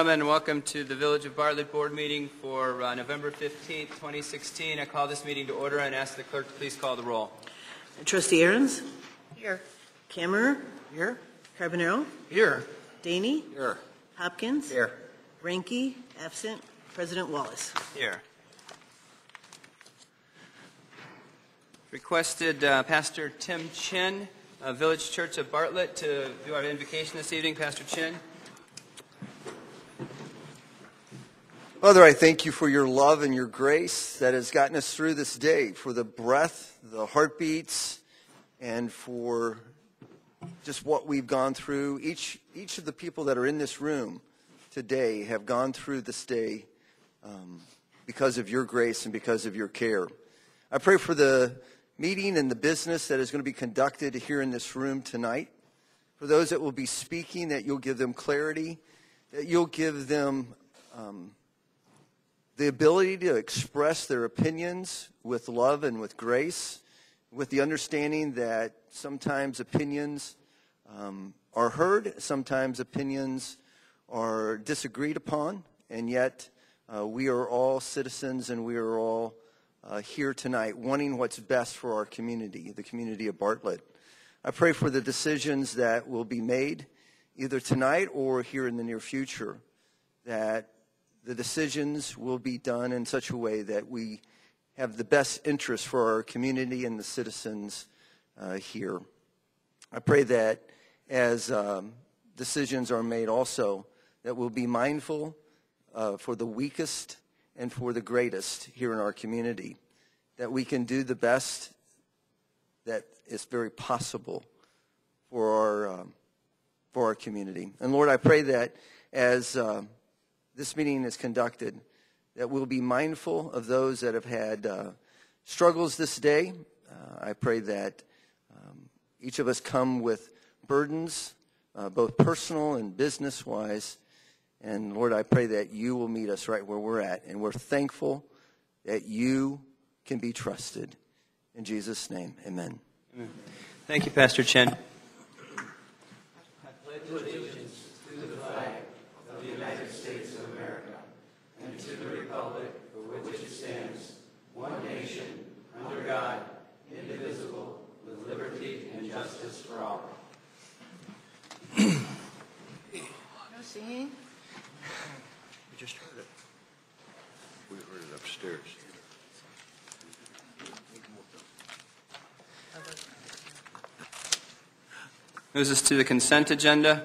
gentlemen, welcome to the Village of Bartlett Board meeting for November 15th, 2016. I call this meeting to order and ask the clerk to please call the roll. Trustee Ahrens? Here. Kammerer? Here. Carbonaro? Here. Daney? Here. Hopkins? Here. Ranke? Absent. President Wallace? Here. Requested Pastor Tim Chin, Village Church of Bartlett, to do our invocation this evening. Pastor Chin. Father, I thank you for your love and your grace that has gotten us through this day, for the breath, the heartbeats, and for just what we've gone through. Each of the people that are in this room today have gone through this day because of your grace and because of your care. I pray for the meeting and the business that is going to be conducted here in this room tonight. For those that will be speaking, that you'll give them clarity, that you'll give them the ability to express their opinions with love and with grace, with the understanding that sometimes opinions are heard, sometimes opinions are disagreed upon, and yet we are all citizens and we are all here tonight wanting what's best for our community, the community of Bartlett. I pray for the decisions that will be made either tonight or here in the near future, that the decisions will be done in such a way that we have the best interest for our community and the citizens here. I pray that as decisions are made also, that we'll be mindful for the weakest and for the greatest here in our community, that we can do the best that is very possible for our community. And Lord, I pray that as this meeting is conducted, that we'll be mindful of those that have had struggles this day. I pray that each of us come with burdens, both personal and business-wise. And Lord, I pray that you will meet us right where we're at. And we're thankful that you can be trusted. In Jesus' name, amen. Amen. Thank you, Pastor Chin. Singing? We just heard it. We heard it upstairs. Moves us to the consent agenda.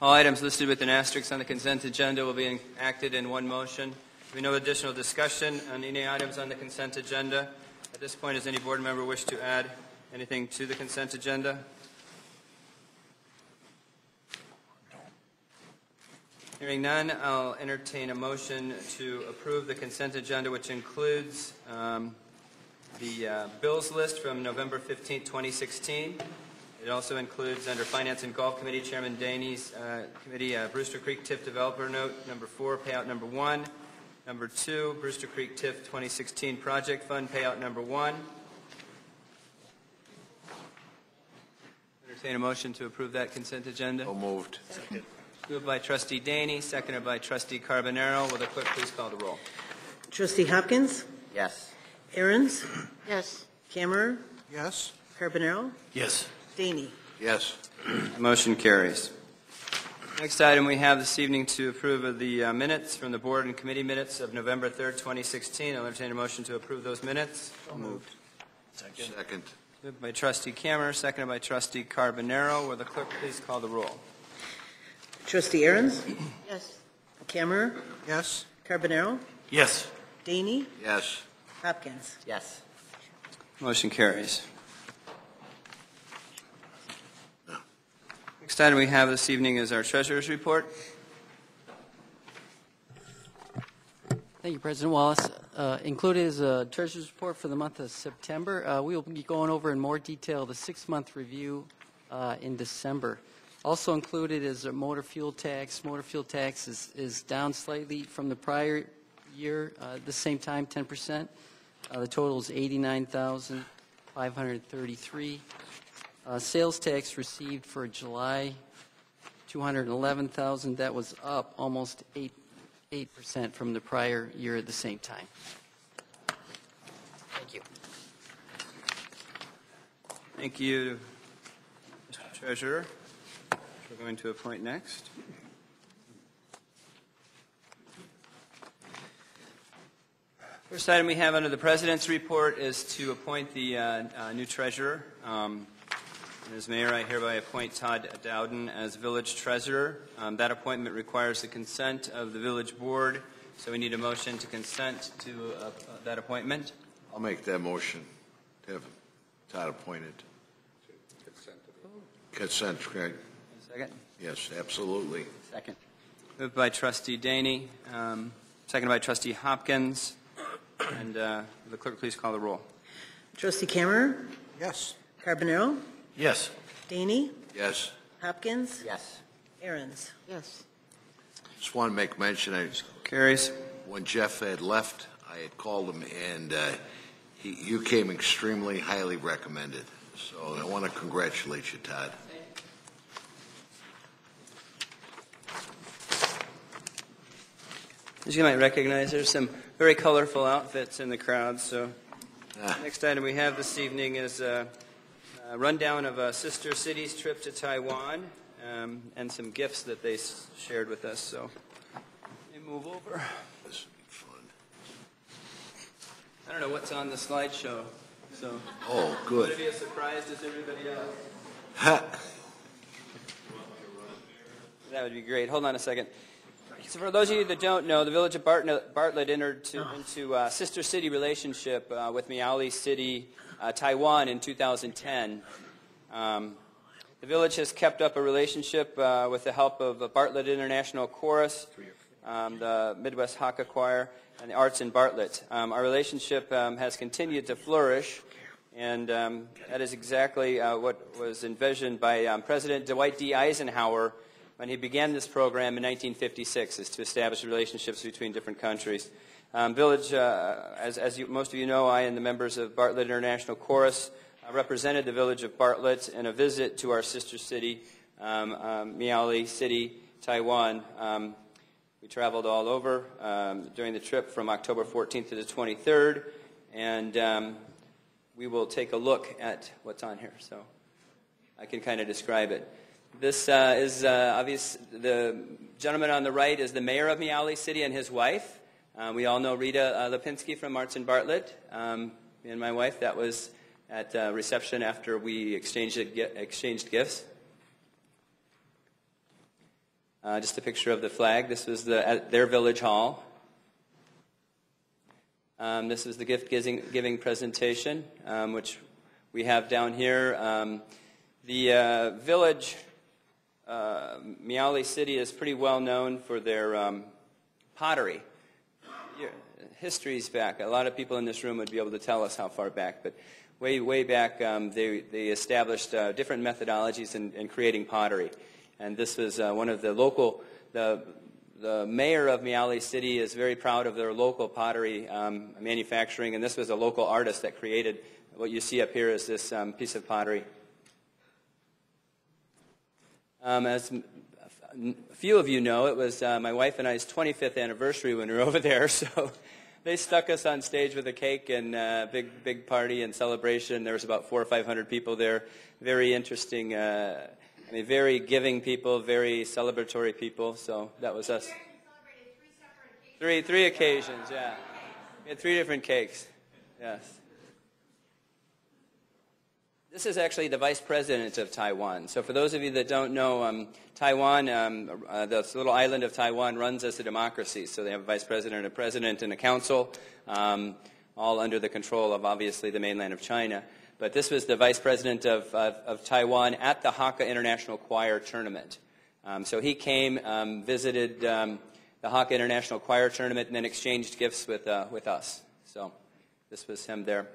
All items listed with an asterisk on the consent agenda will be acted in one motion. There will be no additional discussion on any items on the consent agenda. At this point, does any board member wish to add anything to the consent agenda? Hearing none, I'll entertain a motion to approve the consent agenda, which includes the bills list from November 15, 2016. It also includes, under Finance and Golf Committee, Chairman Daney's committee, Brewster Creek TIF Developer Note number 4, payout number 1. Number 2, Brewster Creek TIF 2016 Project Fund, payout number 1. Entertain a motion to approve that consent agenda. So moved. Second. Moved by Trustee Daney, seconded by Trustee Carbonaro. Will the clerk please call the roll? Trustee Hopkins? Yes. Ahrens? Yes. Kammerer? Yes. Carbonaro? Yes. Daney? Yes. The motion carries. Next item we have this evening to approve of the minutes from the board and committee minutes of November 3rd, 2016. I'll entertain a motion to approve those minutes. So moved. Second. Moved by Trustee Kammerer, seconded by Trustee Carbonaro. Will the clerk please call the roll? Trustee Ahrens? Yes. Kammerer? Yes. Carbonaro? Yes. Daney? Yes. Hopkins? Yes. Motion carries. Next item we have this evening is our treasurer's report. Thank you, President Wallace. Included is a treasurer's report for the month of September. We will be going over in more detail the 6-month review in December. Also included is a motor fuel tax. Motor fuel tax is down slightly from the prior year, at the same time, 10%. The total is $89,533. Sales tax received for July $211,000. That was up almost 8% from the prior year at the same time. Thank you. Thank you, Mr. Treasurer. We're going to appoint next. First item we have under the President's report is to appoint the new treasurer. As mayor, I hereby appoint Todd Dowden as village treasurer. That appointment requires the consent of the village board, so we need a motion to consent to that appointment. I'll make that motion to have Todd appointed. Consent, Craig. Second? Yes, absolutely. Second. Moved by Trustee Daney, seconded by Trustee Hopkins. And the clerk, please call the roll. Trustee Kammerer, Yes. Carbonaro, Yes. Daney, Yes. Hopkins, Yes. Aaron's. Yes. Just want to make mention, Carries. when Jeff had left, I had called him, and you came extremely highly recommended. So I want to congratulate you, Todd. As you might recognize, there's some very colorful outfits in the crowd. So next item we have this evening is a rundown of Sister City's trip to Taiwan and some gifts that they shared with us. So let me move over. This will be fun. I don't know what's on the slideshow. So Oh, would it good. be as surprised as everybody else? Ha. That would be great. Hold on a second. So for those of you that don't know, the village of Bartlett entered into a sister city relationship with Miaoli City, Taiwan in 2010. The village has kept up a relationship with the help of the Bartlett International Chorus, the Midwest Hakka Choir, and the Arts in Bartlett. Our relationship has continued to flourish, and that is exactly what was envisioned by President Dwight D. Eisenhower when he began this program in 1956, is to establish relationships between different countries. Village, as most of you know, I and the members of Bartlett International Chorus represented the village of Bartlett in a visit to our sister city, Miaoli City, Taiwan. We traveled all over during the trip from October 14th to the 23rd, and we will take a look at what's on here, so I can kind of describe it. This is obvious. The gentleman on the right is the mayor of Miaoli City and his wife. We all know Rita Lipinski from Arts in Bartlett. Me and my wife, that was at reception after we exchanged gifts. Just a picture of the flag. This was at their village hall. This was the gift-giving presentation, which we have down here. The village, Miaoli City, is pretty well known for their pottery. History's back. A lot of people in this room would be able to tell us how far back, but way back, they established different methodologies in creating pottery. And this was one of the local, the mayor of Miaoli City is very proud of their local pottery manufacturing, and this was a local artist that created what you see up here is this piece of pottery. As a few of you know, it was my wife and I's 25th anniversary when we were over there, so they stuck us on stage with a cake and big party and celebration. There was about 400 or 500 people there. Very interesting, very giving people, very celebratory people, so that was us. Three occasions, yeah. We had 3 different cakes, yes. This is actually the vice president of Taiwan. So for those of you that don't know, Taiwan, this little island of Taiwan runs as a democracy. So they have a vice president, a president, and a council, all under the control of, obviously, the mainland of China. But this was the vice president of Taiwan at the Hakka International Choir Tournament. So he came, visited the Hakka International Choir Tournament, and then exchanged gifts with us. So this was him there.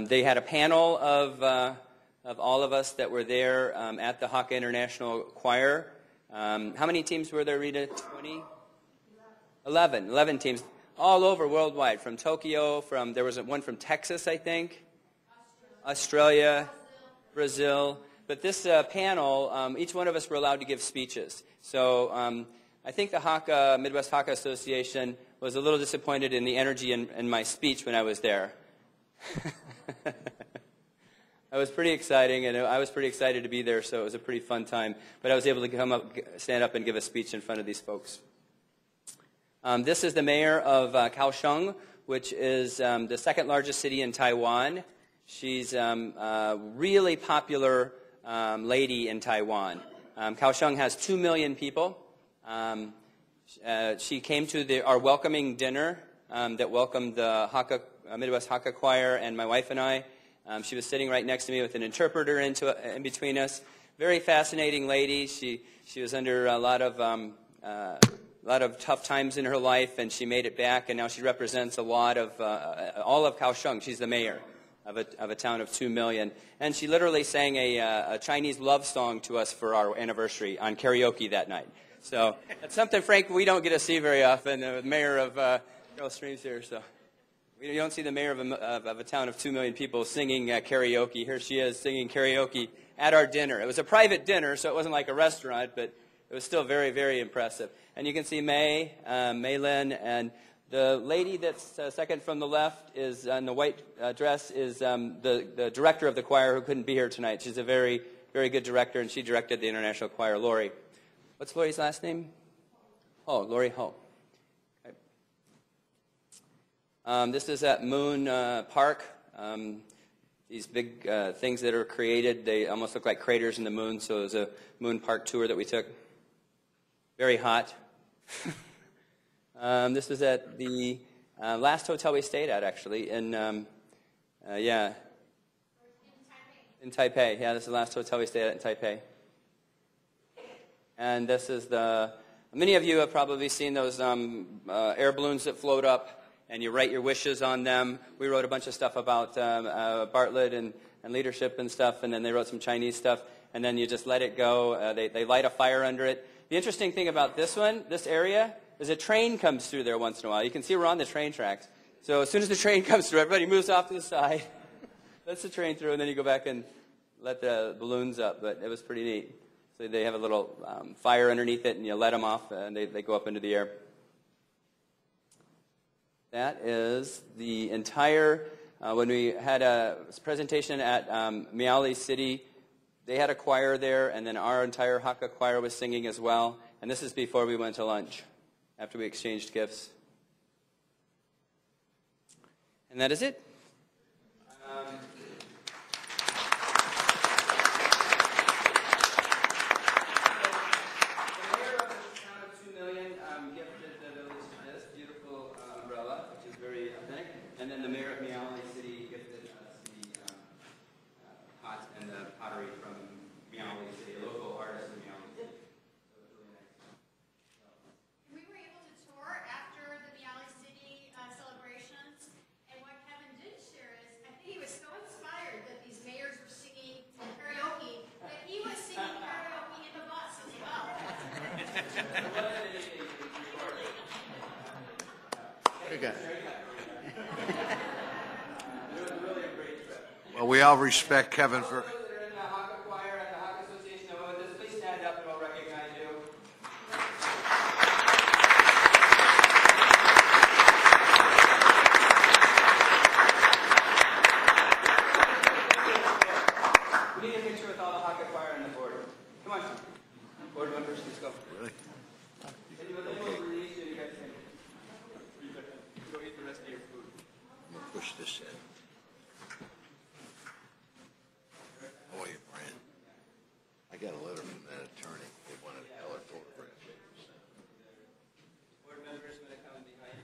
They had a panel of all of us that were there at the Hakka International Choir. How many teams were there, Rita? 20? 11 teams, all over worldwide, from Tokyo, there was one from Texas, I think, Australia, Brazil. But this panel, each one of us were allowed to give speeches. So I think the Hakka, Midwest Hakka Association was a little disappointed in the energy in my speech when I was there. It was pretty exciting, and I was pretty excited to be there, so it was a pretty fun time. But I was able to stand up and give a speech in front of these folks. This is the mayor of Kaohsiung, which is the second largest city in Taiwan. She's a really popular lady in Taiwan. Kaohsiung has 2 million people. She came to our welcoming dinner that welcomed the Midwest Hakka Choir and my wife and I. She was sitting right next to me with an interpreter in between us. Very fascinating lady. She was under a lot of tough times in her life, and she made it back, and now she represents a lot of all of Kaohsiung. She's the mayor of a town of 2 million. And she literally sang a Chinese love song to us for our anniversary on karaoke that night. So that's something, Frank, we don't get to see very often. The mayor of Carroll Streams here, so you don't see the mayor of a town of 2 million people singing karaoke. Here she is singing karaoke at our dinner. It was a private dinner, so it wasn't like a restaurant, but it was still very, very impressive. And you can see May Lin, and the lady that's second from the left is in the white dress is the director of the choir who couldn't be here tonight. She's a very, very good director, and she directed the international choir, Lori. What's Lori's last name? Oh, Lori Ho. Okay. This is at Moon Park. These big things that are created, they almost look like craters in the moon, so it was a Moon Park tour that we took. Very hot. This was at the last hotel we stayed at, actually, in Taipei. Yeah, this is the last hotel we stayed at in Taipei. And this is many of you have probably seen those air balloons that float up, and you write your wishes on them. We wrote a bunch of stuff about Bartlett and leadership and stuff, and then they wrote some Chinese stuff, and then you just let it go. They light a fire under it. The interesting thing about this area, is a train comes through there once in a while. You can see we're on the train tracks. So as soon as the train comes through, everybody moves off to the side, lets the train through, and then you go back and let the balloons up. But it was pretty neat. So they have a little fire underneath it, and you let them off, and they go up into the air. That is the entire, when we had a presentation at Miaoli City, they had a choir there, and then our entire Hakka choir was singing as well. And this is before we went to lunch, after we exchanged gifts. And that is it. And then the mayor of Miaoli City gifted us the pot and the pottery from Miaoli City, a local artist in Miaoli City. So it was really nice. We were able to tour after the Miaoli City celebrations, and what Kevin did share is, I think he was so inspired that these mayors were singing karaoke, that he was singing karaoke in the bus as well. Very good. Well, we all respect Kevin for... Those that are in the Hakka choir at the Hakka Association know about this, please stand up and we'll recognize you. We need a picture with all the Hakka choir on the board. Come on. Board members, let's go. Really? And we'll release you, you guys can go eat the rest of your food. I'm going to push this in. How are you, Brian? I got a letter from that attorney. They wanted a color photograph. Board members, going to come behind.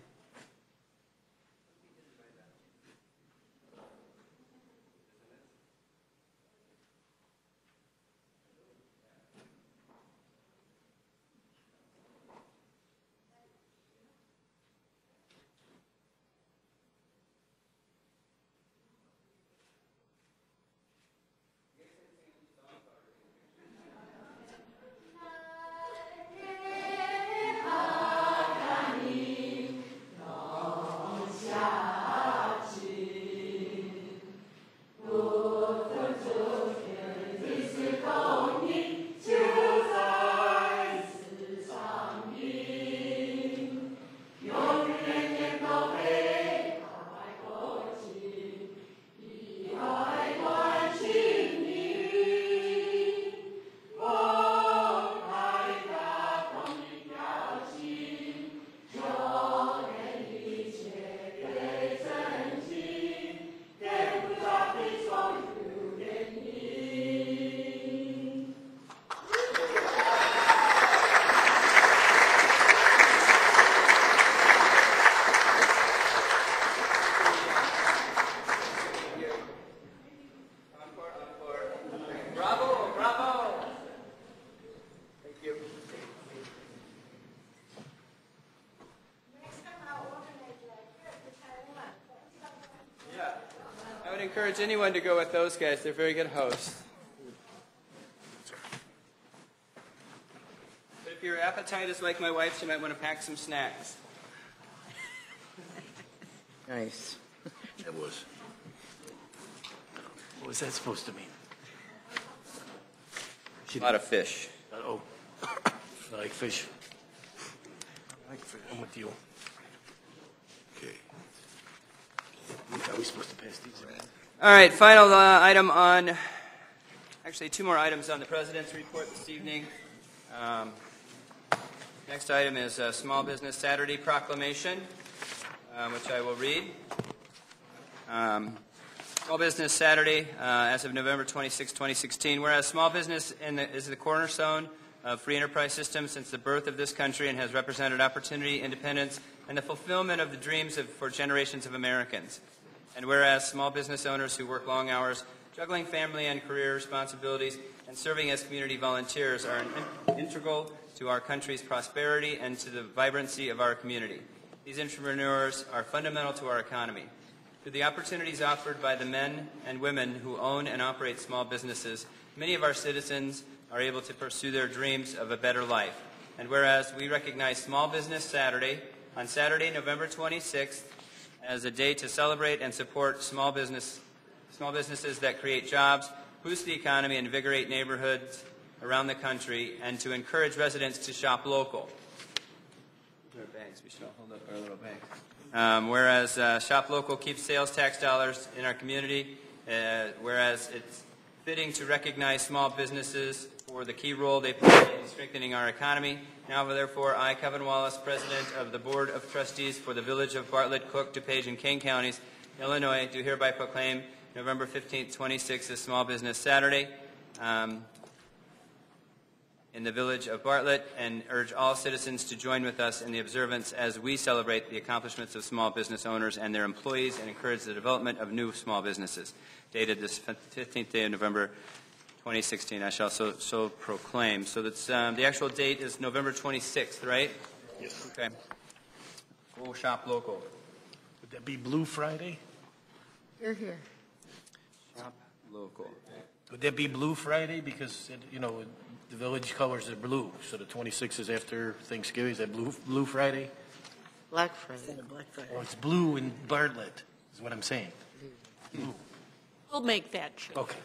would encourage anyone to go with those guys. They're very good hosts. But if your appetite is like my wife's, you might want to pack some snacks. Nice. It was. What was that supposed to mean? A lot of fish. Oh, I like fish. I like fish. I'm with you. Okay. Are we supposed to pass these around? All right, final item on, actually 2 more items on the President's report this evening. Next item is Small Business Saturday Proclamation, which I will read. Small Business Saturday, as of November 26, 2016. Whereas small business is the cornerstone of free enterprise system since the birth of this country and has represented opportunity, independence, and the fulfillment of the dreams for generations of Americans. And whereas small business owners who work long hours, juggling family and career responsibilities, and serving as community volunteers are integral to our country's prosperity and to the vibrancy of our community. These entrepreneurs are fundamental to our economy. Through the opportunities offered by the men and women who own and operate small businesses, many of our citizens are able to pursue their dreams of a better life. And whereas we recognize Small Business Saturday on Saturday, November 26th, as a day to celebrate and support small businesses that create jobs, boost the economy, and invigorate neighborhoods around the country, and to encourage residents to shop local. Our bags. We should all hold up our little bags. Whereas Shop Local keeps sales tax dollars in our community, whereas it's fitting to recognize small businesses for the key role they play in strengthening our economy. Now, therefore, I, Kevin Wallace, President of the Board of Trustees for the Village of Bartlett, Cook, DuPage, and Kane Counties, Illinois, do hereby proclaim November 15, 2016 as Small Business Saturday in the Village of Bartlett, and urge all citizens to join with us in the observance as we celebrate the accomplishments of small business owners and their employees and encourage the development of new small businesses. Dated this 15th day of November 2016, I shall so proclaim. So that's the actual date is November 26th, right? Yes. Okay. Go Shop Local. Would that be Blue Friday? You're here. Shop Local. Would that be Blue Friday? Because, the village colors are blue, so the 26th is after Thanksgiving. Is that Blue Friday? Black Friday. Black Friday. Oh, it's blue in Bartlett, is what I'm saying. Blue. We'll make that change. Okay.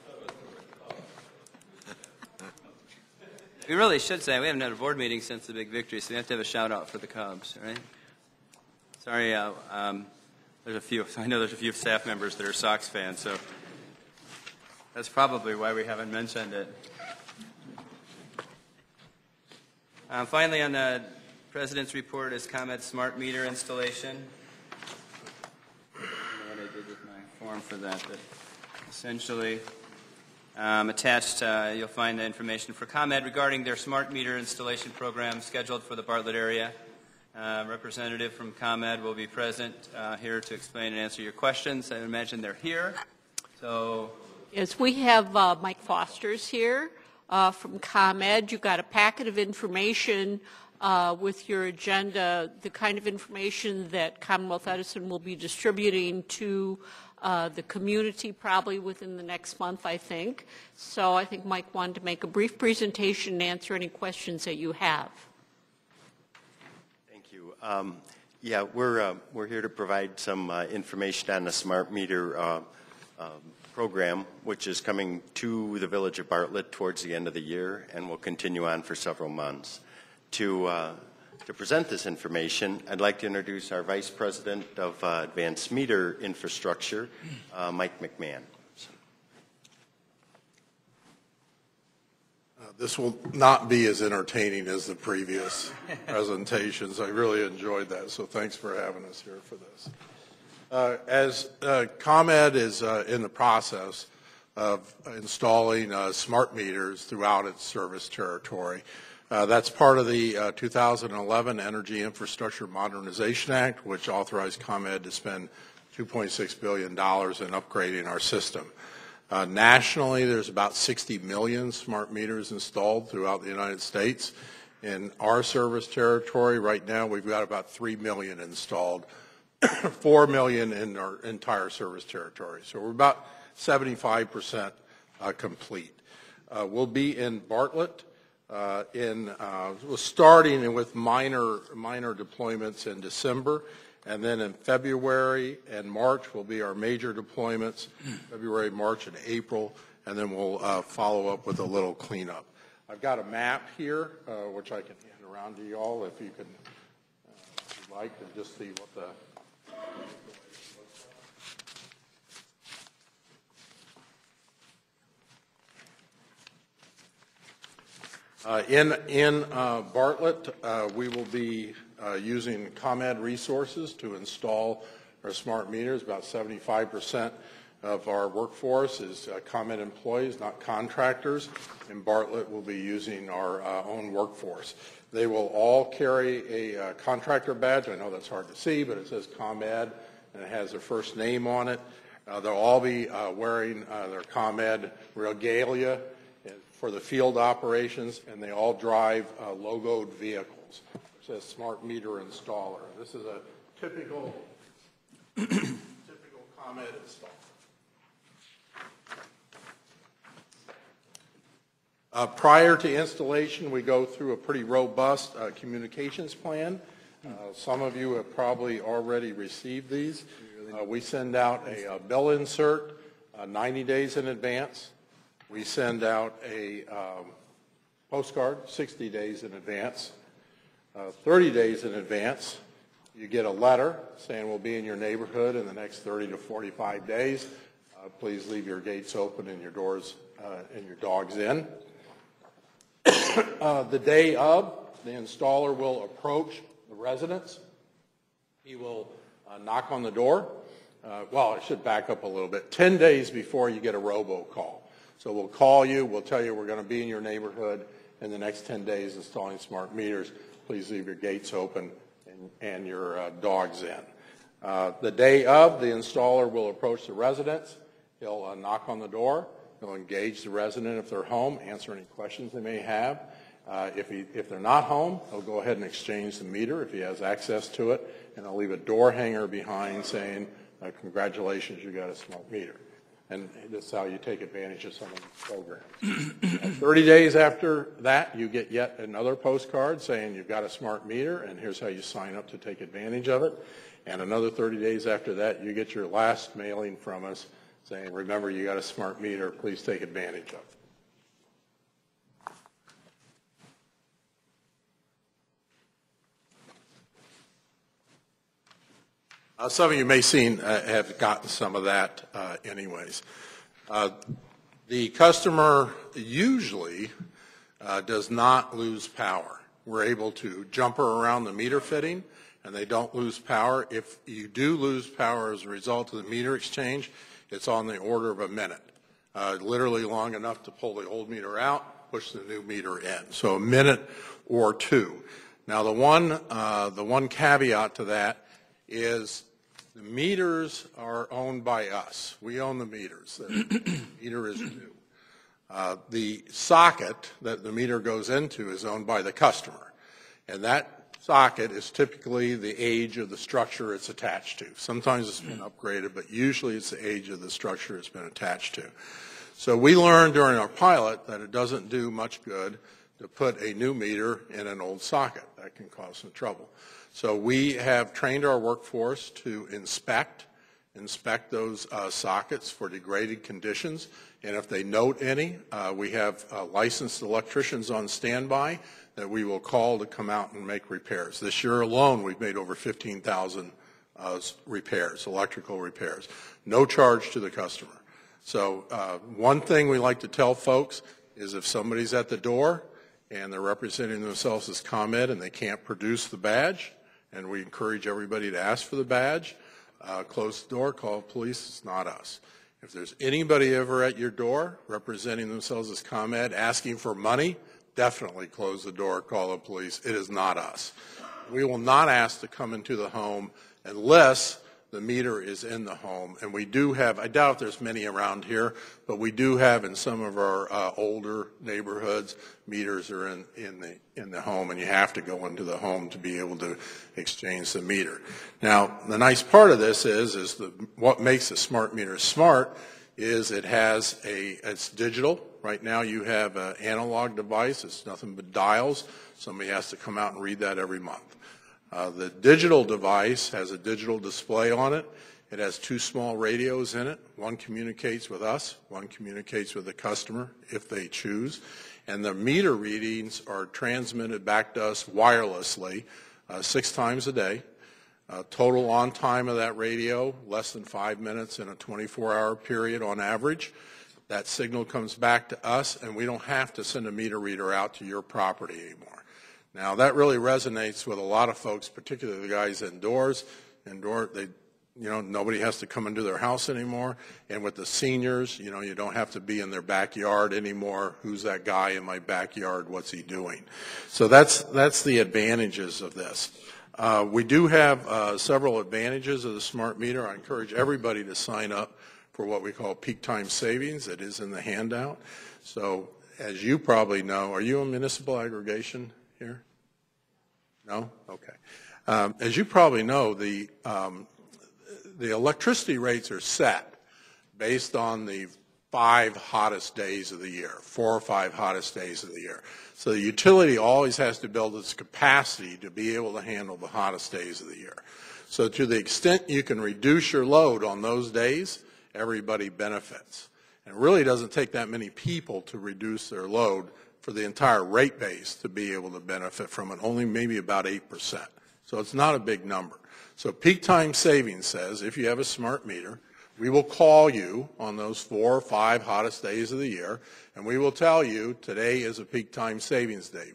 We really should say we haven't had a board meeting since the big victory, so we have to have a shout out for the Cubs, right? Sorry, there's a few. I know there's a few staff members that are Sox fans, so that's probably why we haven't mentioned it. Finally, on the President's report is ComEd smart meter installation. I don't know what I did with my form for that, but essentially attached you'll find the information for ComEd regarding their smart meter installation program scheduled for the Bartlett area. Representative from ComEd will be present here to explain and answer your questions. I imagine they're here. So, Yes, we have Mike Foster's here from ComEd. You've got a packet of information with your agenda, the kind of information that Commonwealth Edison will be distributing to the community probably within the next month, I think. So I think Mike wanted to make a brief presentation and answer any questions that you have. Thank you. Yeah, we're here to provide some information on the smart meter program, which is coming to the Village of Bartlett towards the end of the year and will continue on for several months. To present this information, I'd like to introduce our Vice President of Advanced Meter Infrastructure, Mike McMahon. This will not be as entertaining as the previous presentations. I really enjoyed that, so thanks for having us here for this. As ComEd is in the process of installing smart meters throughout its service territory, that's part of the 2011 Energy Infrastructure Modernization Act, which authorized ComEd to spend $2.6 billion in upgrading our system. Nationally, there's about 60 million smart meters installed throughout the United States. In our service territory right now, we've got about 3 million installed 4 million in our entire service territory. So we're about 75% complete. We'll be in Bartlett we're starting with minor deployments in December, and then in February and March will be our major deployments, February, March, and April, and then we'll follow up with a little cleanup. I've got a map here, which I can hand around to you all if you can, if you'd like, to just see what the in Bartlett, we will be using ComEd resources to install our smart meters. About 75% of our workforce is ComEd employees, not contractors. In Bartlett, we'll be using our own workforce. They will all carry a contractor badge. I know that's hard to see, but it says ComEd, and it has their first name on it. They'll all be wearing their ComEd regalia for the field operations, and they all drive logoed vehicles. It says Smart Meter Installer. This is a typical ComEd installer. Prior to installation, we go through a pretty robust communications plan. Some of you have probably already received these. We send out a bill insert 90 days in advance. We send out a postcard 60 days in advance. 30 days in advance, you get a letter saying we'll be in your neighborhood in the next 30 to 45 days. Please leave your gates open and your doors and your dogs in. The day of, the installer will approach the residents. He will knock on the door. Well, I should back up a little bit. 10 days before you get a robocall. So we'll call you, we'll tell you we're going to be in your neighborhood in the next 10 days installing smart meters. Please leave your gates open and your dogs in. The day of, the installer will approach the residents. He'll knock on the door. He'll engage the resident if they're home, answer any questions they may have. If they're not home, he'll go ahead and exchange the meter if he has access to it, and he'll leave a door hanger behind saying, congratulations, you got a smart meter. And that's how you take advantage of some of these programs. 30 days after that, you get yet another postcard saying you've got a smart meter, and here's how you sign up to take advantage of it. And another 30 days after that, you get your last mailing from us saying, remember, you got a smart meter, please take advantage of it. Some of you may have gotten some of that anyways. The customer usually does not lose power. We're able to jumper around the meter fitting, and they don't lose power. If you do lose power as a result of the meter exchange, it's on the order of a minute, literally long enough to pull the old meter out, push the new meter in. So a minute or two. Now the one caveat to that is the meters are owned by us. We own the meters. The meter is new. The socket that the meter goes into is owned by the customer, and that socket is typically the age of the structure it's attached to. Sometimes it's been upgraded, but usually it's the age of the structure it's been attached to. So we learned during our pilot that it doesn't do much good to put a new meter in an old socket. That can cause some trouble. So we have trained our workforce to inspect those sockets for degraded conditions, and if they note any, we have licensed electricians on standby that we will call to come out and make repairs. This year alone, we've made over 15,000 repairs, electrical repairs, no charge to the customer. So one thing we like to tell folks is if somebody's at the door and they're representing themselves as ComEd and they can't produce the badge, and we encourage everybody to ask for the badge, close the door, call police, it's not us. If there's anybody ever at your door representing themselves as ComEd asking for money, definitely close the door, call the police. It is not us. We will not ask to come into the home unless the meter is in the home. And we do have, I doubt if there's many around here, but we do have in some of our older neighborhoods, meters are in the home, and you have to go into the home to be able to exchange the meter. Now, the nice part of this is what makes a smart meter smart is it's digital. Right now you have an analog device. It's nothing but dials. Somebody has to come out and read that every month. The digital device has a digital display on it. It has 2 small radios in it. One communicates with us. One communicates with the customer if they choose. And the meter readings are transmitted back to us wirelessly 6 times a day. Total on time of that radio, less than 5 minutes in a 24-hour period on average. That signal comes back to us, and we don't have to send a meter reader out to your property anymore. Now, that really resonates with a lot of folks, particularly the guys indoors. Nobody has to come into their house anymore. And with the seniors, you don't have to be in their backyard anymore. Who's that guy in my backyard? What's he doing? So that's the advantages of this. We do have several advantages of the smart meter. I encourage everybody to sign up for what we call peak time savings. It is in the handout. So as you probably know, are you a municipal aggregation here? No? Okay. As you probably know, the electricity rates are set based on the 5 hottest days of the year, 4 or 5 hottest days of the year. So the utility always has to build its capacity to be able to handle the hottest days of the year. So to the extent you can reduce your load on those days, everybody benefits. And it really doesn't take that many people to reduce their load for the entire rate base to be able to benefit from it, only maybe about 8%. So it's not a big number. So peak time savings says if you have a smart meter, we will call you on those 4 or 5 hottest days of the year, and we will tell you today is a peak time savings day.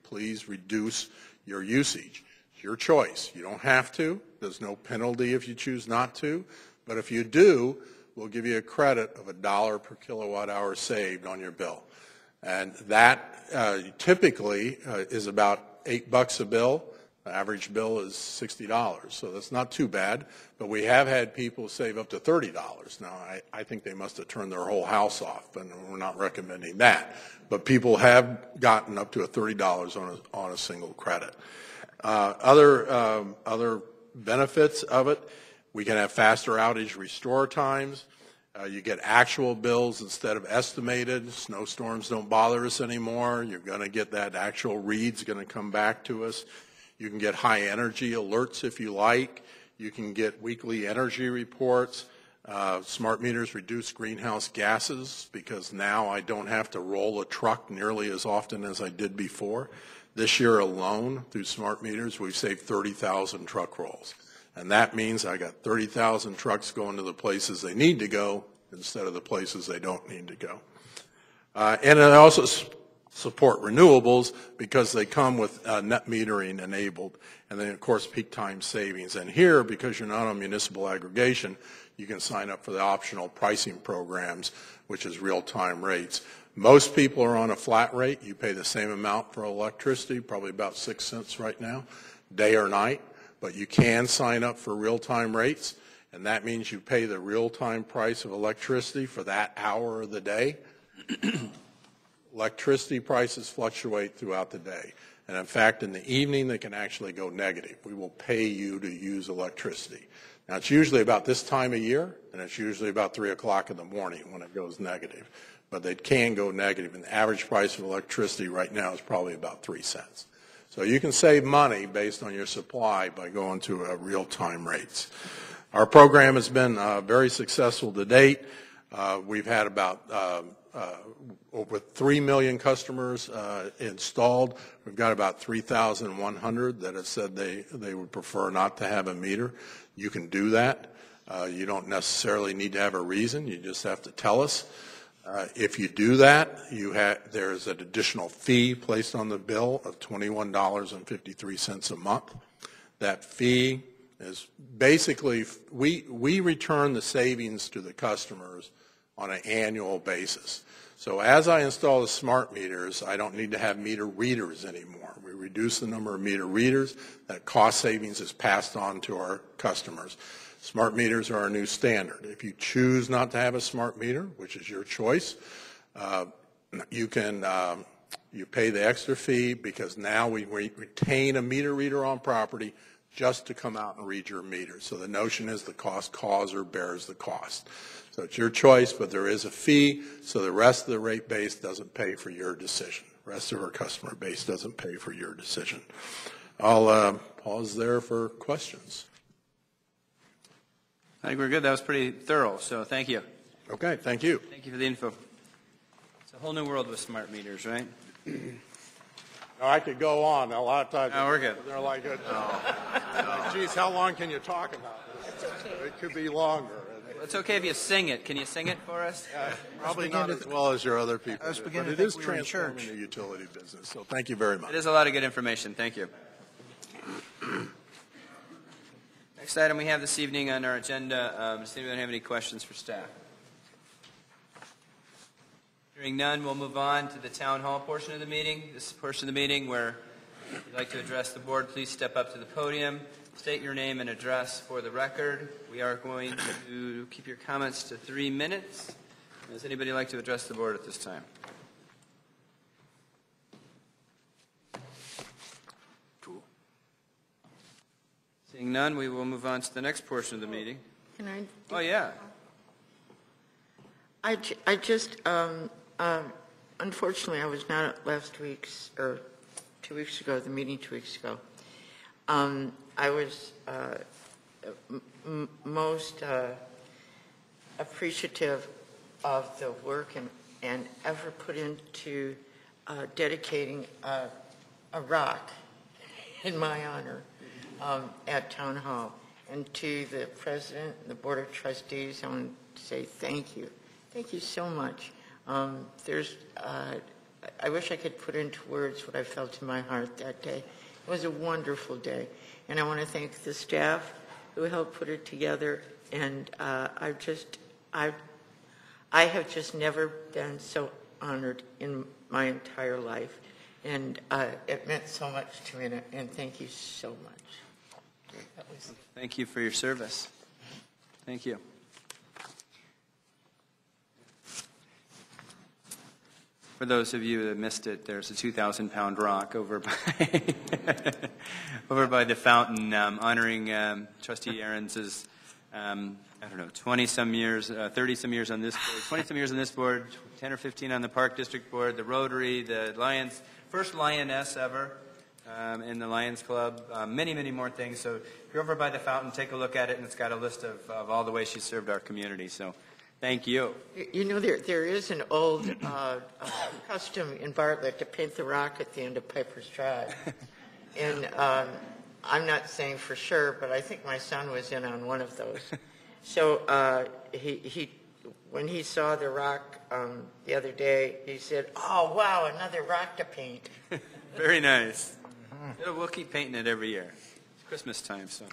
Please reduce your usage. It's your choice. You don't have to. There's no penalty if you choose not to. But if you do, we'll give you a credit of $1 per kilowatt hour saved on your bill. And that typically is about $8 a bill. The average bill is $60, so that's not too bad. But we have had people save up to $30. Now, I think they must have turned their whole house off, and we're not recommending that. But people have gotten up to $30 on a single credit. Other benefits of it, we can have faster outage restore times. You get actual bills instead of estimated. Snowstorms don't bother us anymore. You're going to get that actual read's going to come back to us. You can get high energy alerts if you like. You can get weekly energy reports. Smart meters reduce greenhouse gases because now I don't have to roll a truck nearly as often as I did before. This year alone, through smart meters, we've saved 30,000 truck rolls. And that means I got 30,000 trucks going to the places they need to go instead of the places they don't need to go. And it also support renewables because they come with net metering enabled. And then, of course, peak time savings. And here, because you're not on municipal aggregation, you can sign up for the optional pricing programs, which is real-time rates. Most people are on a flat rate. You pay the same amount for electricity, probably about 6 cents right now, day or night. But you can sign up for real-time rates, and that means you pay the real-time price of electricity for that hour of the day. Electricity prices fluctuate throughout the day. And in fact, in the evening, they can actually go negative. We will pay you to use electricity. Now, it's usually about this time of year, and it's usually about 3 o'clock in the morning when it goes negative. But they can go negative, and the average price of electricity right now is probably about 3 cents. So you can save money based on your supply by going to real-time rates. Our program has been very successful to date. We've had about over 3 million customers installed. We've got about 3,100 that have said they would prefer not to have a meter. You can do that. You don't necessarily need to have a reason. You just have to tell us. If you do that, there's an additional fee placed on the bill of $21.53 a month. That fee is basically, we return the savings to the customers on an annual basis. So as I install the smart meters, I don't need to have meter readers anymore. We reduce the number of meter readers. That cost savings is passed on to our customers. Smart meters are our new standard. If you choose not to have a smart meter, which is your choice, you can you pay the extra fee because now we retain a meter reader on property just to come out and read your meter. So the notion is the cost causer bears the cost. So it's your choice, but there is a fee, so the rest of the rate base doesn't pay for your decision. The rest of our customer base doesn't pay for your decision. I'll pause there for questions. I think we're good. That was pretty thorough, so thank you. Okay, thank you. Thank you for the info. It's a whole new world with smart meters, right? Now, I could go on. A lot of times No, we're good. they're like, geez, how long can you talk about this? It could be longer. It's okay if you sing it. Can you sing it for us? Probably not as well as your other people. I was do, beginning but to it is think we were in transforming church. the utility business. So thank you very much. It is a lot of good information. Thank you. Next item we have this evening on our agenda, does anyone have any questions for staff? Hearing none, we'll move on to the town hall portion of the meeting. This is the portion of the meeting where if you'd like to address the board, please step up to the podium, state your name and address for the record. We are going to keep your comments to 3 minutes. Does anybody like to address the board at this time? Seeing none, we will move on to the next portion of the meeting. Can I? Oh, yeah. I just, unfortunately, I was not at last week's, or 2 weeks ago, the meeting 2 weeks ago. I was most appreciative of the work and effort put into dedicating a rock in my honor at Town Hall. And to the President and the Board of Trustees, I want to say thank you. Thank you so much. I wish I could put into words what I felt in my heart that day. It was a wonderful day. And I want to thank the staff who helped put it together. And I have just never been so honored in my entire life. And it meant so much to me, and thank you so much. Thank you for your service. Thank you. For those of you that missed it, there's a 2,000-pound rock over by over by the fountain, honoring Trustee Aarons's 20-some years, 30-some years on this board, 20-some years on this board, 10 or 15 on the Park District Board, the Rotary, the Lions, first Lioness ever in the Lions Club, many, many more things. So if you're over by the fountain, take a look at it, and it's got a list of all the ways she served our community. So thank you. You know, there is an old custom in Bartlett to paint the rock at the end of Piper's Drive. And I'm not saying for sure, but I think my son was in on one of those. So he when he saw the rock the other day, he said, "Oh, wow, another rock to paint." Very nice. We'll keep painting it every year. It's Christmas time, so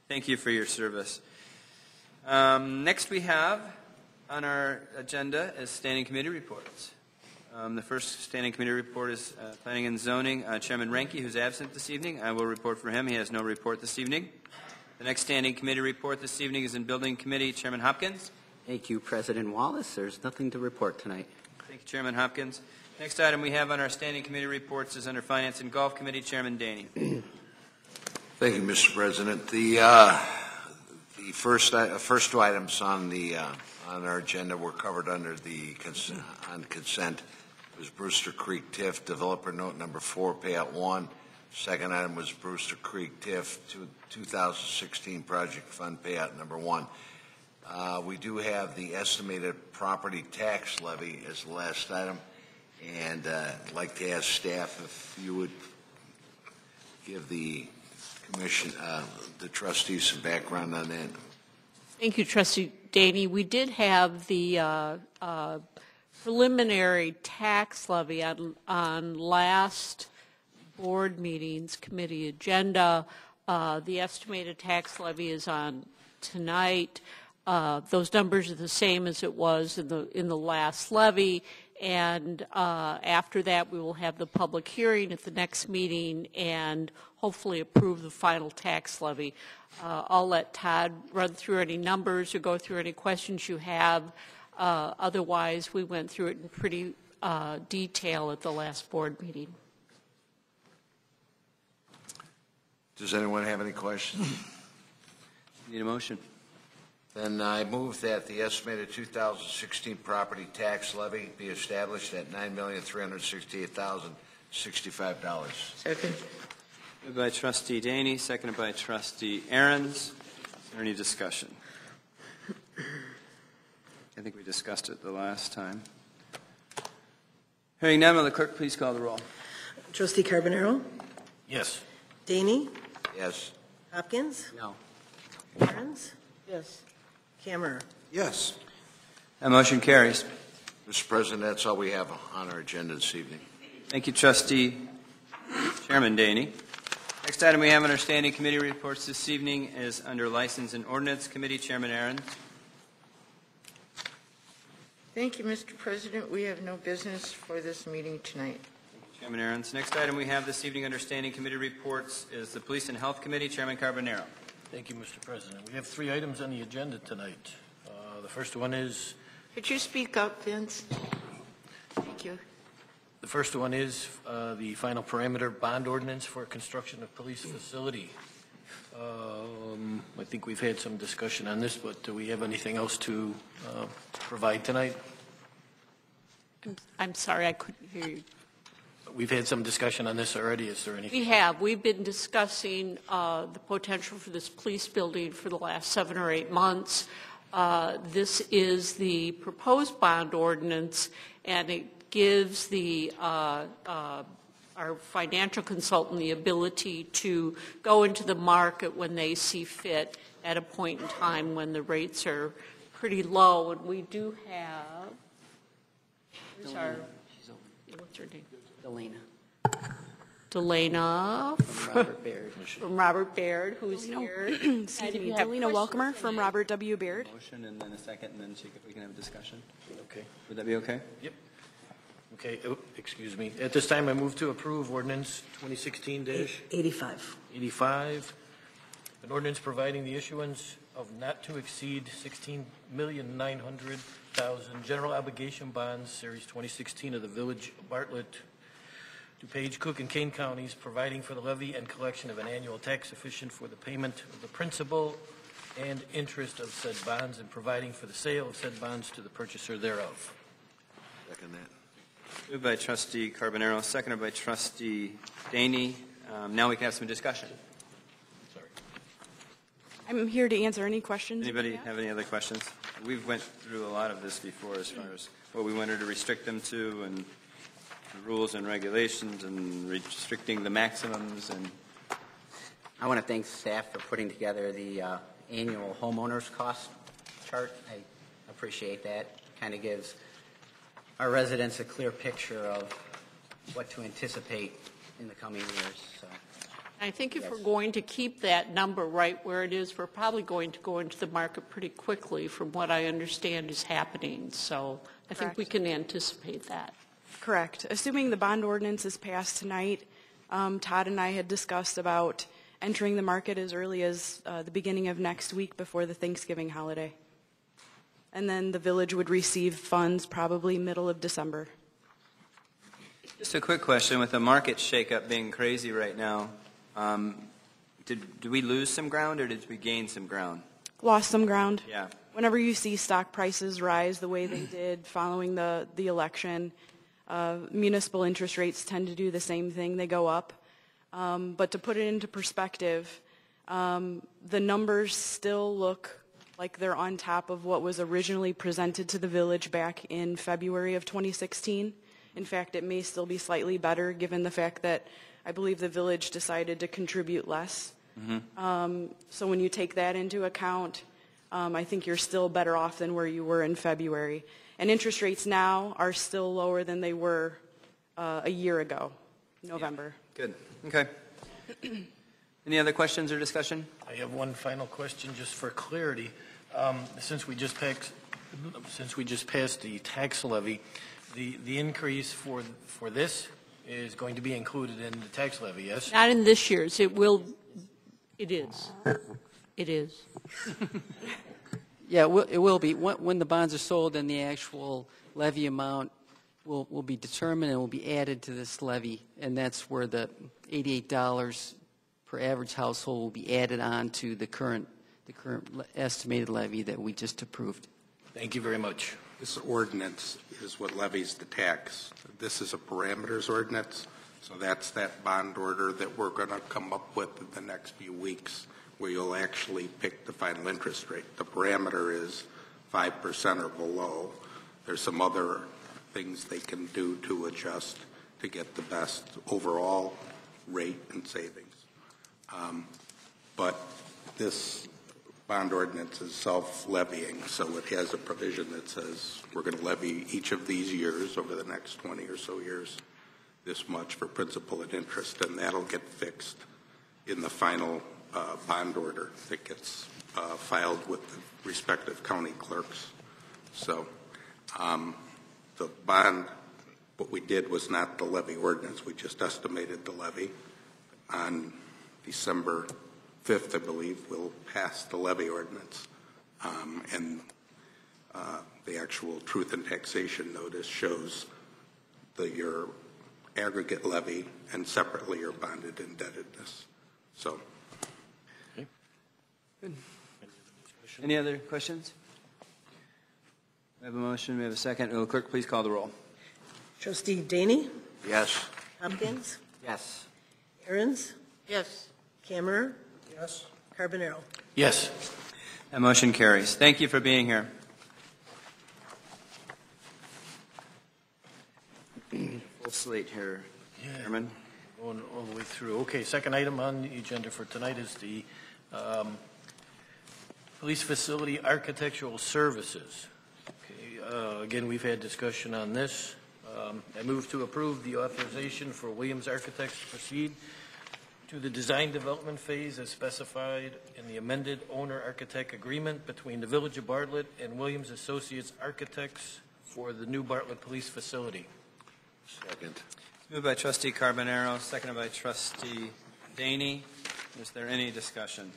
thank you for your service. Next we have on our agenda is standing committee reports. The first standing committee report is Planning and Zoning. Chairman Renke, who's absent this evening, I will report for him. He has no report this evening. The next standing committee report this evening is in Building Committee. Chairman Hopkins. Thank you, President Wallace. There's nothing to report tonight. Thank you, Chairman Hopkins. Next item we have on our standing committee reports is under Finance and Golf Committee. Chairman Daney. Thank you, Mr. President. The first two items on our agenda were covered under the consent. It was Brewster Creek TIF Developer Note number 4, Payout 1. Second item was Brewster Creek TIF 2016 Project Fund Payout number 1. We do have the estimated property tax levy as the last item, and I'd like to ask staff if you would give the commission, the trustees, some background on that. Thank you, Trustee Daney. We did have the preliminary tax levy on last board meeting's committee agenda. The estimated tax levy is on tonight. Those numbers are the same as it was in the last levy, And after that, we will have the public hearing at the next meeting and hopefully approve the final tax levy. I'll let Todd run through any numbers or go through any questions you have. Otherwise, we went through it in pretty detail at the last board meeting. Does anyone have any questions? Need a motion? Then I move that the estimated 2016 property tax levy be established at $9,368,065. Second. Moved by Trustee Daney, seconded by Trustee Aaron's. Is there any discussion? I think we discussed it the last time. Hearing none, will the clerk please call the roll? Trustee Carbonaro? Yes. Daney? Yes. Hopkins? No. Aaron's? Yes. Camera? Yes. That motion carries. Mr. President, that's all we have on our agenda this evening. Thank you, Trustee Chairman Daney. Next item we have under standing committee reports this evening is under License and Ordinance Committee. Chairman Aaron. Thank you, Mr. President. We have no business for this meeting tonight. Chairman Aaron's. Next item we have this evening under standing committee reports is the Police and Health Committee. Chairman Carbonaro. Thank you, Mr. President. We have 3 items on the agenda tonight. The first one is Could you speak up, Vince? Thank you. the final parameter bond ordinance for construction of police facility. I think we've had some discussion on this, but do we have anything else to provide tonight? I'm sorry, I couldn't hear you. We've had some discussion on this already. Is there anything? We have. We've been discussing the potential for this police building for the last 7 or 8 months. This is the proposed bond ordinance, and it gives the our financial consultant the ability to go into the market when they see fit at a point in time when the rates are pretty low. And we do have, what's her name? Delana From Robert Baird. from Robert Baird, who's here. Excuse And if me, you have Delina Welcomer questions from tonight- Robert W. Baird. Motion and then a second, and then we can have a discussion. Okay. Would that be okay? Yep. Okay. Oh, excuse me. At this time, I move to approve ordinance 2016-85, an ordinance providing the issuance of not to exceed $16,900,000 general obligation bonds, Series 2016 of the Village of Bartlett, DuPage, Cook, and Kane counties, providing for the levy and collection of an annual tax sufficient for the payment of the principal and interest of said bonds, and providing for the sale of said bonds to the purchaser thereof. Second that. Moved by Trustee Carbonaro, seconded by Trustee Daney. Now we can have some discussion. Sorry. I'm here to answer any questions. Anybody have any other questions? We've went through a lot of this before as far as what we wanted to restrict them to and the rules and regulations and restricting the maximums. And I want to thank staff for putting together the annual homeowners cost chart. I appreciate that. Kind of gives our residents a clear picture of what to anticipate in the coming years. So, I think if Yes. we're going to keep that number right where it is, we're probably going to go into the market pretty quickly from what I understand is happening. So I think we Correct. can anticipate that. Correct. Assuming the bond ordinance is passed tonight, Todd and I had discussed about entering the market as early as the beginning of next week before the Thanksgiving holiday. And then the village would receive funds probably middle of December. just a quick question: with the market shakeup being crazy right now, did we lose some ground or did we gain some ground? Lost some ground. Yeah. Whenever you see stock prices rise the way they did following the election, municipal interest rates tend to do the same thing. They go up. But to put it into perspective, the numbers still look like they're on top of what was originally presented to the village back in February of 2016. In fact, it may still be slightly better given the fact that I believe the village decided to contribute less. So when you take that into account, I think you're still better off than where you were in February. And interest rates now are still lower than they were a year ago, November. Good. Okay. Any other questions or discussion? I have one final question just for clarity. Since we just passed the tax levy, the increase for this is going to be included in the tax levy, yes? Not in this year's. It is. It is. Yeah, it will be. When the bonds are sold, then the actual levy amount will be determined and will be added to this levy, and that's where the $88 per average household will be added on to the current estimated levy that we just approved. Thank you very much. This ordinance is what levies the tax. This is a parameters ordinance, so that's that bond order that we're going to come up with in the next few weeks, where you'll actually pick the final interest rate. The parameter is 5% or below. There's some other things they can do to adjust to get the best overall rate and savings. But this bond ordinance is self-levying, so it has a provision that says we're going to levy each of these years over the next 20 or so years this much for principal and interest, and that'll get fixed in the final bond order that gets filed with the respective county clerks. So the bond, what we did was not the levy ordinance. We just estimated the levy. On December 5th, I believe, we'll pass the levy ordinance. And the actual truth in taxation notice shows your aggregate levy and separately your bonded indebtedness. So. Good. Any other questions? We have a motion. We have a second. Will the clerk please call the roll? Trustee Daney? Yes. Hopkins? Yes. Aaron's? Yes. Camera? Yes. Carbonaro? Yes. That motion carries. Thank you for being here. Full slate here, Chairman. Going all the way through. Okay, second item on the agenda for tonight is the police facility architectural services. Okay, again, we've had discussion on this. I move to approve the authorization for Williams Architects to proceed to the design development phase as specified in the amended owner-architect agreement between the Village of Bartlett and Williams Associates Architects for the new Bartlett Police Facility. Second. Moved by Trustee Carbonaro, seconded by Trustee Daney. Is there any discussion?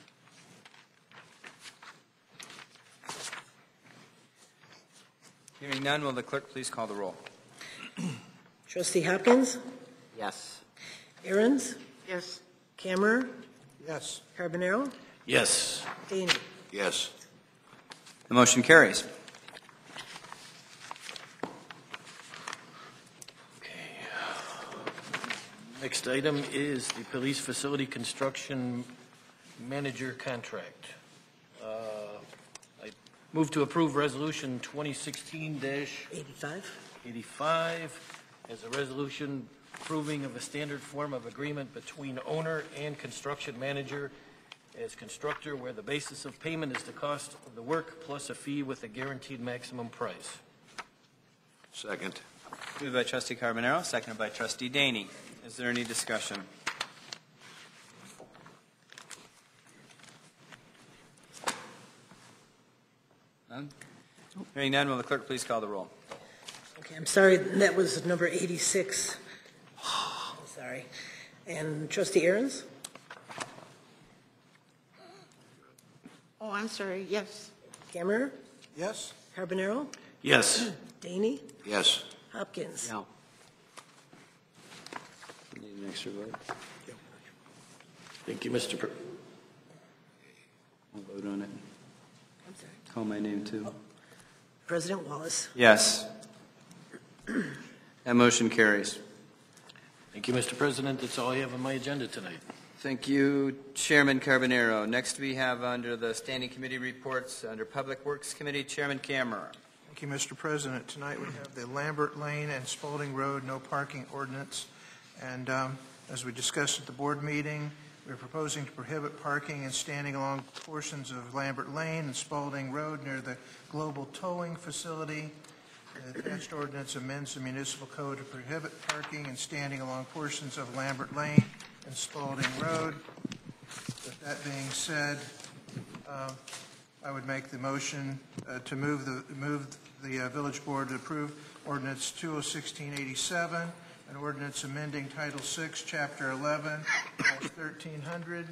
Hearing none, will the clerk please call the roll? Trustee Hopkins? Yes. Aaron's? Yes. Camera? Yes. Carbonaro? Yes. Daney? Yes. The motion carries. Next item is the police facility construction manager contract. I move to approve resolution 2016-85 as a resolution approving of a standard form of agreement between owner and construction manager as constructor, where the basis of payment is the cost of the work plus a fee with a guaranteed maximum price. Second. Moved by Trustee Carbonaro, seconded by Trustee Daney. Is there any discussion? None? Hearing none, will the clerk please call the roll? Okay, I'm sorry, that was number 86. Sorry. And Trustee Aaron's? Oh, I'm sorry. Yes. Camera? Yes. Carbonaro? Yes. Daney? Yes. Hopkins? No. Need an extra vote? Thank you, Mr. I'll vote on it. I'm sorry. Call my name too. President Wallace? Yes. That motion carries. Thank you, Mr. President. That's all I have on my agenda tonight. Thank you, Chairman Carbonaro. Next we have under the Standing Committee reports, under Public Works Committee, Chairman Camera. Thank you, Mr. President. Tonight we have the Lambert Lane and Spalding Road no parking ordinance. And as we discussed at the board meeting, we're proposing to prohibit parking and standing along portions of Lambert Lane and Spalding Road near the Global Towing Facility. The attached ordinance amends the municipal code to prohibit parking and standing along portions of Lambert Lane and Spalding Road. With that being said, I would make the motion to move the village board to approve ordinance 2016-87, an ordinance amending Title 6, Chapter 11, 1300,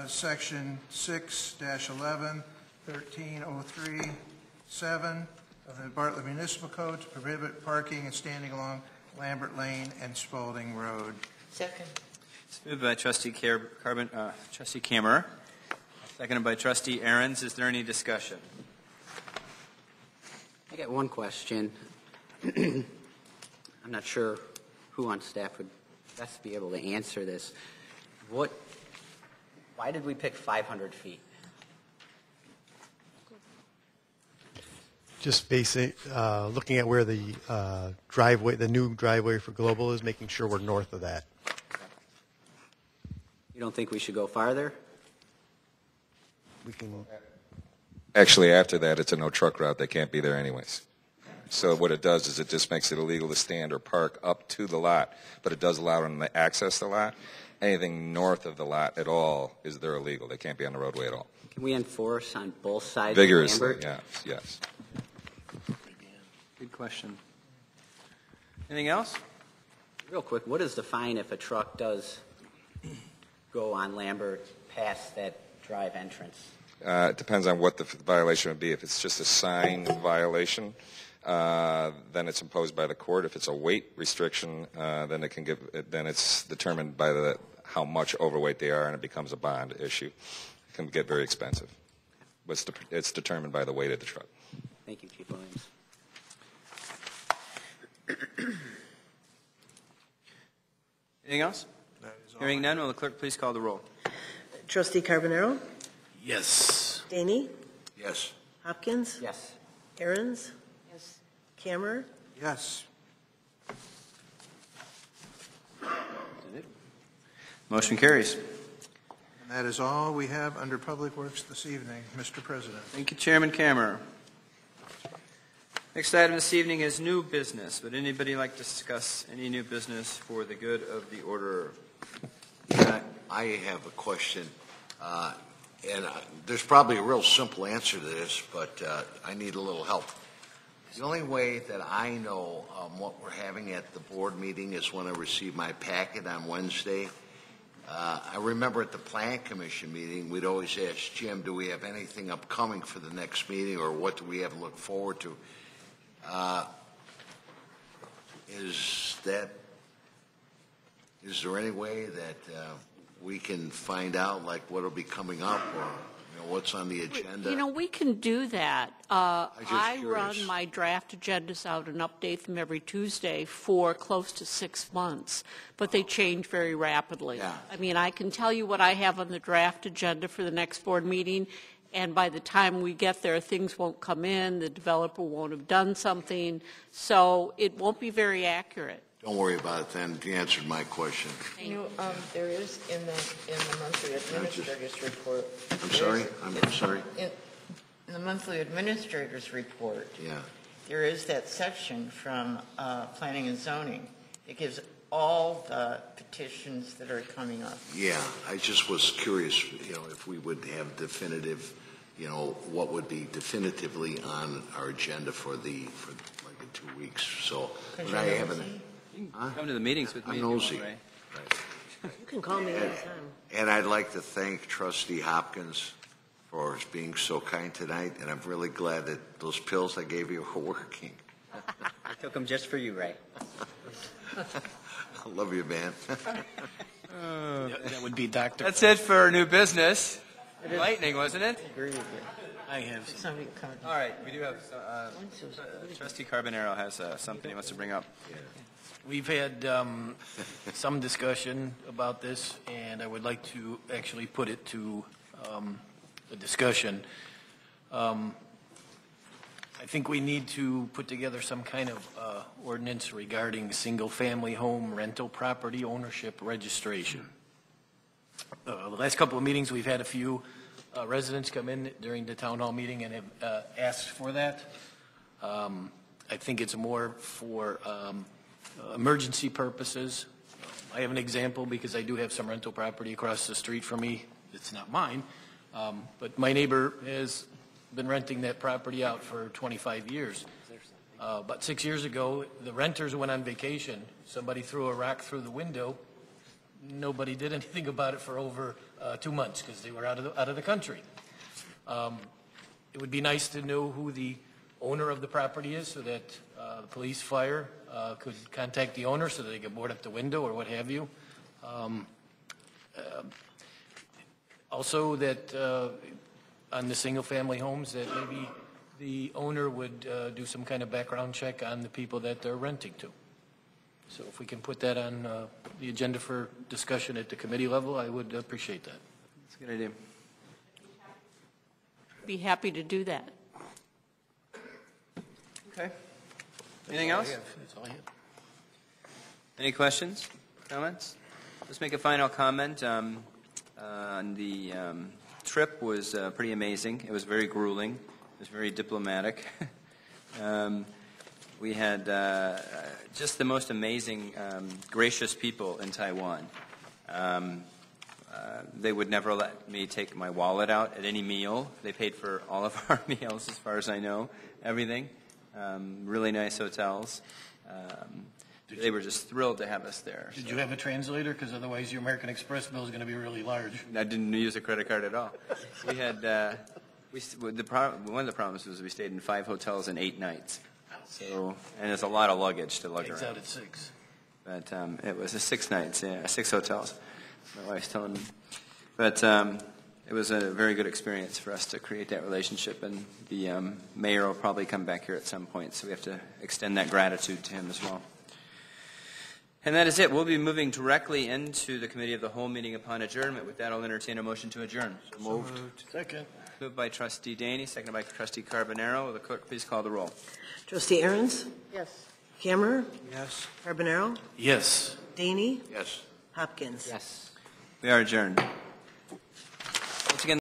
Section 6-11, 1303-7 of the Bartlett Municipal Code to prohibit parking and standing along Lambert Lane and Spalding Road. Second. It's moved by Trustee Kammerer, seconded by Trustee Aaron's. Is there any discussion? I got one question. I'm not sure who on staff would best be able to answer this. Why did we pick 500 feet? Just basic, looking at where the driveway, the new driveway for Global is, making sure we're north of that. You don't think we should go farther? We can. Actually, after that, it's a no truck route. They can't be there anyways. So what it does is it just makes it illegal to stand or park up to the lot, but it does allow them to access the lot. Anything north of the lot at all they're illegal. They can't be on the roadway at all. Can we enforce on both sides Vigorously, of Lambert? yes. Good question. Anything else? Real quick, what is the fine if a truck does go on Lambert past that drive entrance? It depends on what the violation would be. If it's just a sign violation, then it's imposed by the court. If it's a weight restriction, then it's determined by how much overweight they are, and it becomes a bond issue. It can get very expensive. But it's determined by the weight of the truck. Thank you, Chief Williams. Anything else? Hearing none, will the clerk please call the roll? Trustee Carbonaro? Yes. Daney? Yes. Hopkins? Yes. Aaron's? Yes. Kammerer? Yes. Motion carries. And that is all we have under Public Works this evening, Mr. President. Thank you, Chairman Kammerer. Next item this evening is new business. Would anybody like to discuss any new business for the good of the order? I have a question, and there's probably a real simple answer to this, but I need a little help. The only way that I know what we're having at the board meeting is when I receive my packet on Wednesday. I remember at the Plan Commission meeting, we'd always ask Jim, do we have anything upcoming for the next meeting, or what do we have to look forward to? Is there any way that we can find out, like, what will be coming up, or what's on the agenda? We can do that. I curious. run my draft agendas out and update them every Tuesday for close to 6 months, but they change very rapidly. Yeah. I mean, I can tell you what I have on the draft agenda for the next board meeting, and by the time we get there, things won't come in, the developer won't have done something, so it won't be very accurate. Don't worry about it then. You answered my question. There is in the monthly administrator's report. I'm sorry? I'm sorry? In the monthly administrator's report, Yeah. there is that section from Planning and Zoning. It gives all the petitions that are coming up. Yeah, I just was curious, if we would have definitive, what would be definitively on our agenda for like in 2 weeks. So, but I haven't. Come to the meetings with me. I'm nosy. Right? You can call me anytime. And I'd like to thank Trustee Hopkins for being so kind tonight, and I'm really glad that those pills I gave you are working. I took them just for you, Ray. I love you, man. That would be Dr. That's it for new business. Lightning, wasn't it? I agree with you. I have. Somebody come. All right, we do have Trustee Carbonaro has something he wants to bring up. We've had some discussion about this, and I would like to actually put it to a discussion. I think we need to put together some kind of ordinance regarding single-family home rental property ownership registration. The last couple of meetings, we've had a few residents come in during the town hall meeting and have asked for that. I think it's more for emergency purposes. I have an example because I do have some rental property across the street from me. It's not mine, But my neighbor has been renting that property out for 25 years. About 6 years ago, the renters went on vacation. Somebody threw a rock through the window. Nobody did anything about it for over 2 months because they were out of the country. It would be nice to know who the owner of the property is so that the police, fire could contact the owner so that they could board up the window or what have you. Also that on the single-family homes that maybe the owner would do some kind of background check on the people that they're renting to. So if we can put that on the agenda for discussion at the committee level, I would appreciate that. That's a good idea. Be happy to do that. Okay. Anything else? That's all I have. Any questions, comments? Let's make a final comment. The trip was pretty amazing. It was very grueling. It was very diplomatic. We had just the most amazing, gracious people in Taiwan. They would never let me take my wallet out at any meal. They paid for all of our meals, as far as I know, everything. Really nice hotels. They were just thrilled to have us there. Did you have a translator? Because otherwise your American Express bill is going to be really large. I didn't use a credit card at all. We had one of the problems was we stayed in 5 hotels in 8 nights. So, and it's a lot of luggage to lug Takes around. out at 6. But it was 6 nights, 6 hotels. My wife's telling me. But it was a very good experience for us to create that relationship, and the mayor will probably come back here at some point, so we have to extend that gratitude to him as well. And that is it. We'll be moving directly into the Committee of the Whole meeting upon adjournment. With that, I'll entertain a motion to adjourn. So moved. Second. Moved by Trustee Daney, seconded by Trustee Carbonaro. Will the clerk please call the roll? Trustee Aaron's? Yes. Camera? Yes. Carbonaro? Yes. Daney? Yes. Hopkins? Yes. We are adjourned.